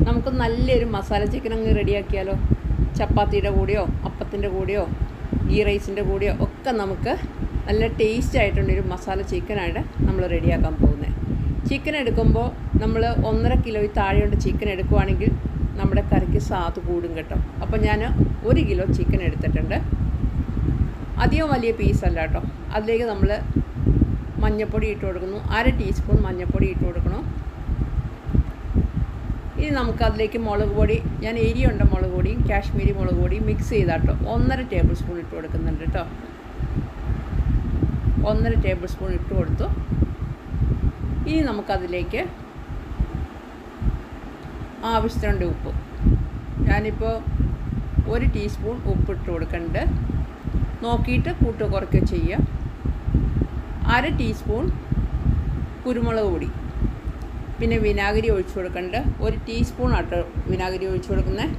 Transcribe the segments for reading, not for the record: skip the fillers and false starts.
നമുക്ക് നല്ലൊരു മസാല ചിക്കൻ അങ്ങ് റെഡിയാക്കിയാലോ. ചപ്പാത്തിയുടെ കൂടെയോ അപ്പത്തിൻ്റെ കൂടെയോ ഗീ റൈസിൻ്റെ കൂടെയോ ഒക്കെ നമുക്ക് നല്ല ടേസ്റ്റ് ആയിട്ടുള്ളൊരു മസാല ചിക്കനായിട്ട് നമ്മൾ റെഡിയാക്കാൻ പോകുന്നത്. ചിക്കൻ എടുക്കുമ്പോൾ നമ്മൾ 1.5 കിലോയിൽ താഴെയുള്ള ചിക്കൻ എടുക്കുവാണെങ്കിൽ നമ്മുടെ കറിക്ക് സ്വാദ് കൂടും കേട്ടോ. അപ്പോൾ ഞാൻ 1 കിലോ ചിക്കൻ എടുത്തിട്ടുണ്ട്. അധികം വലിയ പീസല്ല കേട്ടോ. അതിലേക്ക് നമ്മൾ മഞ്ഞൾപ്പൊടി ഇട്ട് കൊടുക്കുന്നു. 1/2 ടീസ്പൂൺ മഞ്ഞൾപ്പൊടി ഇട്ട് കൊടുക്കണം. ഇനി നമുക്കതിലേക്ക് മുളക് പൊടി, ഞാൻ എരിയുണ്ട മുളക് പൊടിയും കാശ്മീരി മുളക് പൊടിയും മിക്സ് ചെയ്താട്ടോ 1.5 ടേബിൾ സ്പൂൺ ഇട്ട് കൊടുക്കുന്നുണ്ട് കേട്ടോ. 1.5 ടേബിൾ സ്പൂൺ ഇട്ട് കൊടുത്തു. ഇനി നമുക്കതിലേക്ക് ആവശ്യത്തിനുള്ള ഉപ്പ്, ഞാനിപ്പോൾ 1 ടീസ്പൂൺ ഉപ്പ് ഇട്ട് കൊടുക്കുന്നുണ്ട്. നോക്കിയിട്ട് കൂട്ട് കുറയ്ക്കുക ചെയ്യുക. 1/2 ടീസ്പൂൺ കുരുമുളക് പൊടി, പിന്നെ വിനാഗിരി ഒഴിച്ചു കൊടുക്കേണ്ടത് 1 ടീസ്പൂൺ ആട്ടോ വിനാഗിരി ഒഴിച്ചു കൊടുക്കുന്നത്.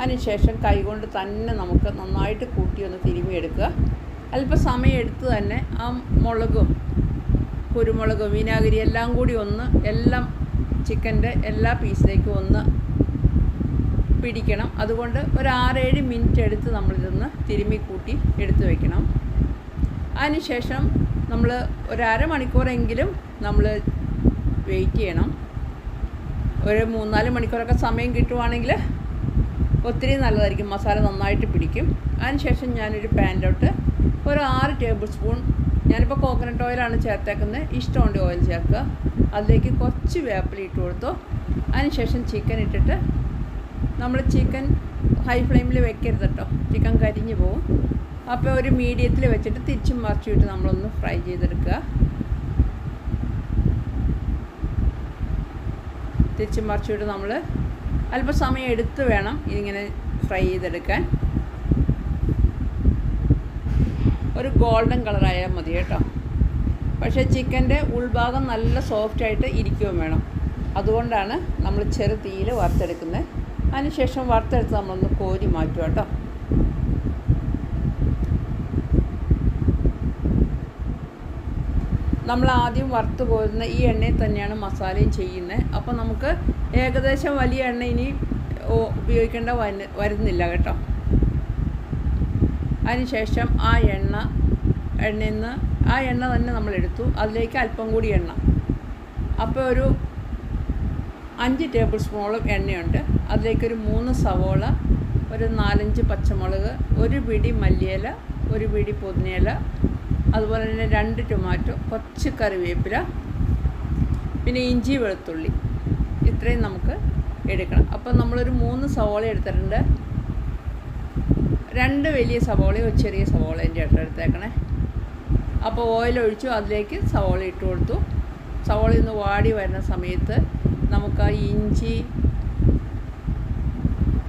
അതിനുശേഷം കൈകൊണ്ട് തന്നെ നമുക്ക് നന്നായിട്ട് കൂട്ടി ഒന്ന് തിരുമ്മിയെടുക്കുക. അല്പം സമയം എടുത്ത് തന്നെ ആ മുളകും കുരുമുളകും വിനാഗിരി എല്ലാം കൂടി ഒന്ന് എല്ലാം ചിക്കൻ്റെ എല്ലാ പീസിലേക്കും ഒന്ന് പിടിക്കണം. അതുകൊണ്ട് ഒരു 6-7 മിനിറ്റ് എടുത്ത് നമ്മളിതൊന്ന് തിരുമ്മി കൂട്ടി എടുത്ത് വയ്ക്കണം. അതിനുശേഷം നമ്മൾ ഒരു അരമണിക്കൂറെങ്കിലും നമ്മൾ വെയിറ്റ് ചെയ്യണം. ഒരു 3-4 മണിക്കൂറൊക്കെ സമയം കിട്ടുവാണെങ്കിൽ ഒത്തിരി നല്ലതായിരിക്കും, മസാല നന്നായിട്ട് പിടിക്കും. അതിനുശേഷം ഞാനൊരു പാനിലോട്ട് ഒരു 6 ടേബിൾ സ്പൂൺ, ഞാനിപ്പോൾ കോക്കനട്ട് ഓയിലാണ് ചേർത്തേക്കുന്നത്, ഇഷ്ടമുണ്ട് ഓയിൽ ചേർക്കുക. അതിലേക്ക് കുറച്ച് വേപ്പില ഇട്ട് കൊടുത്തു. അതിനുശേഷം ചിക്കൻ ഇട്ടിട്ട് നമ്മൾ ചിക്കൻ ഹൈ ഫ്ലെയിമിൽ വെക്കരുത് കേട്ടോ, ചിക്കൻ കരിഞ്ഞു പോവും. അപ്പോൾ ഒരു മീഡിയത്തിൽ വെച്ചിട്ട് തിരിച്ചും മറിച്ചിട്ട് നമ്മളൊന്ന് ഫ്രൈ ചെയ്തെടുക്കുക. തിരിച്ചും മറിച്ചിട്ട് നമ്മൾ അല്പം സമയം എടുത്ത് വേണം ഇതിങ്ങനെ ഫ്രൈ ചെയ്തെടുക്കാൻ. ഒരു ഗോൾഡൻ കളറായാൽ മതി കേട്ടോ. പക്ഷേ ചിക്കൻ്റെ ഉൾഭാഗം നല്ല സോഫ്റ്റായിട്ട് ഇരിക്കുകയും വേണം. അതുകൊണ്ടാണ് നമ്മൾ ചെറു തീയിൽ വറുത്തെടുക്കുന്നത്. അതിനുശേഷം വറുത്തെടുത്ത് നമ്മളൊന്ന് കോരി മാറ്റുക കേട്ടോ. നമ്മൾ ആദ്യം വറുത്ത് കോരുന്ന ഈ എണ്ണയിൽ തന്നെയാണ് മസാലയും ചെയ്യുന്നത്. അപ്പോൾ നമുക്ക് ഏകദേശം വലിയ എണ്ണ ഇനി ഉപയോഗിക്കേണ്ട വരുന്നില്ല കേട്ടോ. അതിനുശേഷം ആ എണ്ണ തന്നെ നമ്മൾ എടുത്തു. അതിലേക്ക് അല്പം കൂടി എണ്ണ, അപ്പോൾ ഒരു 5 ടേബിൾ സ്പൂണോളം എണ്ണയുണ്ട്. അതിലേക്കൊരു 3 സവോള, ഒരു 4-5 പച്ചമുളക്, 1 പിടി മല്ലിയില, 1 പിടി പുതിനയില, അതുപോലെ തന്നെ 2 ടൊമാറ്റോ, കുറച്ച് കറിവേപ്പില, പിന്നെ ഇഞ്ചി വെളുത്തുള്ളി, ഇത്രയും നമുക്ക് എടുക്കണം. അപ്പോൾ നമ്മളൊരു 3 സവോള എടുത്തിട്ടുണ്ട്. 2 വലിയ സവോളയും ഒരു ചെറിയ സവോളേൻ്റെ ആയിട്ട് എടുത്തേക്കണേ. അപ്പോൾ ഓയിൽ ഒഴിച്ചു, അതിലേക്ക് സവോള ഇട്ട് കൊടുത്തു. സവോള ഒന്ന് വാടി വരുന്ന സമയത്ത് നമുക്ക് ആ ഇഞ്ചി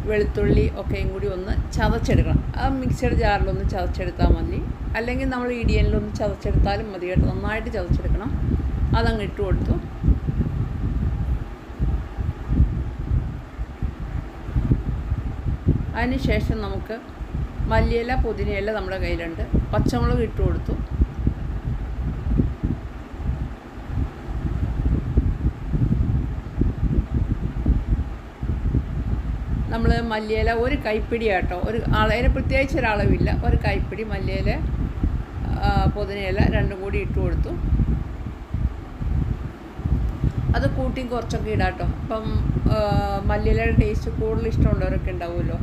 വെളുത്തുള്ളി ഒക്കെയും കൂടി ഒന്ന് ചതച്ചെടുക്കണം. ആ മിക്സഡ് ജാറിലൊന്ന് ചതച്ചെടുത്താൽ മതി, അല്ലെങ്കിൽ നമ്മൾ ഇടിയനിലൊന്ന് ചതച്ചെടുത്താലും മതി കേട്ടോ. നന്നായിട്ട് ചതച്ചെടുക്കണം. അതങ്ങ് ഇട്ട് കൊടുത്തു. അതിന് ശേഷം നമുക്ക് മല്ലിയില പുതിനയില നമ്മുടെ കയ്യിലുണ്ട്. പച്ചമുളക് ഇട്ട് കൊടുത്തു. നമ്മൾ മല്ലിയില ഒരു കൈപ്പിടി ആട്ടോ, അതിന് പ്രത്യേകിച്ച് ഒരളവില്ല, ഒരു കൈപ്പിടി മല്ലിയില പുതിനയില രണ്ടും കൂടി ഇട്ട് കൊടുത്തു. അത് കൂട്ടിയും കുറച്ചൊക്കെ ഇടാട്ടോ. അപ്പം മല്ലിയിലയുടെ ടേസ്റ്റ് കൂടുതൽ ഇഷ്ടമുള്ളവരൊക്കെ ഉണ്ടാവുമല്ലോ.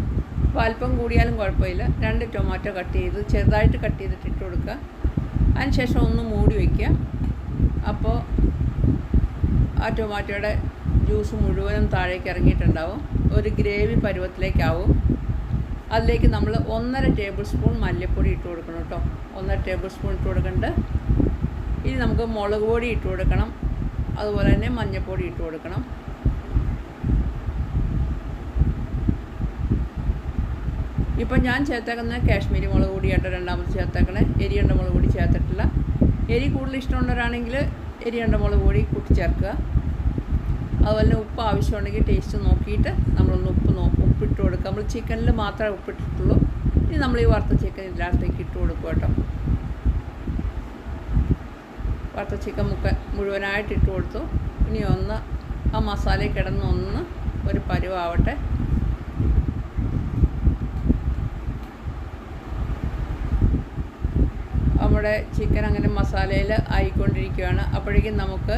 അപ്പോൾ അല്പം കൂടിയാലും കുഴപ്പമില്ല. 2 ടൊമാറ്റോ കട്ട് ചെയ്ത് ചെറുതായിട്ട് കട്ട് ചെയ്തിട്ട് ഇട്ട് കൊടുക്കുക. അതിനുശേഷം ഒന്ന് മൂടി വയ്ക്കുക. അപ്പോൾ ആ ടൊമാറ്റോയുടെ ജ്യൂസ് മുഴുവനും താഴേക്ക് ഇറങ്ങിയിട്ടുണ്ടാവും. ഒരു ഗ്രേവി പരുവത്തിലേക്കാവും. അതിലേക്ക് നമ്മൾ 1.5 ടേബിൾ സ്പൂൺ മല്ലിപ്പൊടി ഇട്ട് കൊടുക്കണം കേട്ടോ. 1.5 ടേബിൾ സ്പൂൺ ഇട്ട് കൊടുക്കുന്നുണ്ട്. ഇനി നമുക്ക് മുളക് പൊടി ഇട്ട് കൊടുക്കണം. അതുപോലെ തന്നെ മഞ്ഞൾപ്പൊടി ഇട്ട് കൊടുക്കണം. ഇപ്പം ഞാൻ ചേർത്തേക്കുന്ന കാശ്മീരി മുളക് പൊടിയായിട്ട് രണ്ടാമത് ചേർത്തേക്കണേ. എരിയണ്ട മുളക് പൊടി ചേർത്തിട്ടില്ല. എരി കൂടുതൽ ഇഷ്ടമുള്ളവരാണെങ്കിൽ എരിയണ്ട മുളക് പൊടി കൂട്ടി ചേർക്കുക. അതുപോലെ തന്നെ ഉപ്പ് ആവശ്യമുണ്ടെങ്കിൽ ടേസ്റ്റ് നോക്കിയിട്ട് നമ്മളൊന്ന് ഉപ്പിട്ട് കൊടുക്കുക. നമ്മൾ ചിക്കനിൽ മാത്രമേ ഉപ്പിട്ടിട്ടുള്ളൂ. ഇനി നമ്മൾ ഈ വറുത്ത ചിക്കൻ ഇതിനകത്തേക്ക് ഇട്ട് കൊടുക്കുക കേട്ടോ. വറുത്ത ചിക്കൻ മുഴുവനായിട്ട് ഇട്ട് കൊടുത്തു. ഇനി ഒന്ന് ആ മസാലയിൽ കിടന്ന് ഒന്ന് ഒരു പരുവാവട്ടെ. നമ്മുടെ ചിക്കൻ അങ്ങനെ മസാലയിൽ ആയിക്കൊണ്ടിരിക്കുകയാണ്. അപ്പോഴേക്കും നമുക്ക്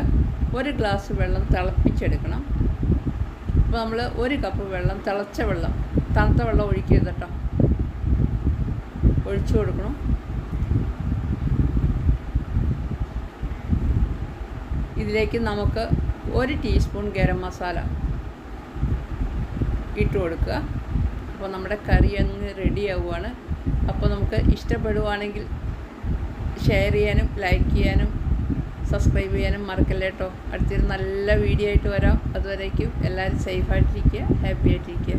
1 ഗ്ലാസ് വെള്ളം തിളപ്പിച്ചെടുക്കണം. അപ്പോൾ നമ്മൾ 1 കപ്പ് വെള്ളം, തിളച്ച വെള്ളം, തണുത്ത വെള്ളം ഒഴിക്കരുത് കേട്ടോ, ഒഴിച്ചു കൊടുക്കണം. ഇതിലേക്ക് നമുക്ക് 1 ടീസ്പൂൺ ഗരം മസാല ഇട്ട് കൊടുക്കുക. അപ്പോൾ നമ്മുടെ കറി അങ്ങ് റെഡി ആവുകയാണ്. അപ്പോൾ നമുക്ക് ഇഷ്ടപ്പെടുവാണെങ്കിൽ ഷെയർ ചെയ്യാനും ലൈക്ക് ചെയ്യാനും സബ്സ്ക്രൈബ് ചെയ്യാനും മറക്കല്ലേ കേട്ടോ. അടുത്തൊരു നല്ല വീഡിയോ ആയിട്ട് വരാം. അതുവരേക്കും എല്ലാവരും സേഫായിട്ടിരിക്കുക, ഹാപ്പി ആയിട്ടിരിക്കുക.